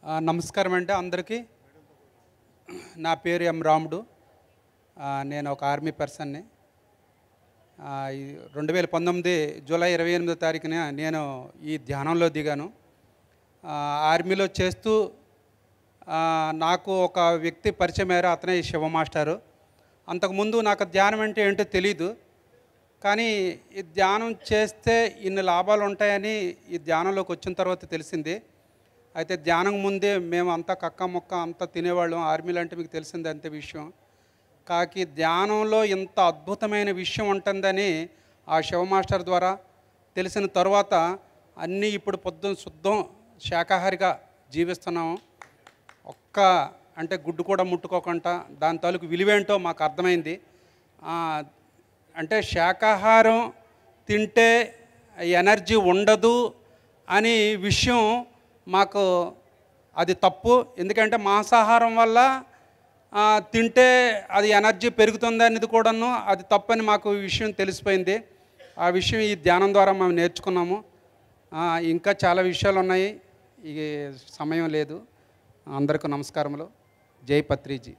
నమస్కారం అండి అందరికీ. నా పేరు ఎం రాముడు. నేను ఒక ఆర్మీ పర్సన్ని. 2019 జూలై 28వ తారీఖున నేను ఈ ధ్యానంలో దిగాను. ఆర్మీలో చేస్తూ నాకు ఒక వ్యక్తి పరిచయమయ్యారు. అతనే శివ మాస్టారు. అంతకుముందు నాకు ధ్యానం అంటే ఏంటో తెలీదు. కానీ ఈ ధ్యానం చేస్తే ఇన్ని లాభాలు ఉంటాయని ఈ ధ్యానంలోకి వచ్చిన తర్వాత తెలిసింది. అయితే ధ్యానం ముందే మేము అంతా కక్క మొక్క అంతా తినేవాళ్ళం. ఆర్మీలు అంటే మీకు తెలిసింది అంతే విషయం. కాకి ధ్యానంలో ఇంత అద్భుతమైన విషయం ఉంటుందని ఆ శివ మాస్టర్ ద్వారా తెలిసిన తర్వాత అన్నీ ఇప్పుడు పొద్దున్న శుద్ధం శాకాహారిగా జీవిస్తున్నాము. అంటే గుడ్డు కూడా ముట్టుకోకుండా దాని తాలూకు విలువేంటో మాకు అర్థమైంది. అంటే శాకాహారం తింటే ఎనర్జీ ఉండదు అని విషయం మాకు అది తప్పు. ఎందుకంటే మాంసాహారం వల్ల తింటే అది ఎనర్జీ పెరుగుతుంది అనేది కూడాను అది తప్పని మాకు విషయం తెలిసిపోయింది. ఆ విషయం ఈ ధ్యానం ద్వారా మేము నేర్చుకున్నాము. ఇంకా చాలా విషయాలు ఉన్నాయి. ఈ సమయం లేదు. అందరికీ నమస్కారములు. జై పత్రిజీ.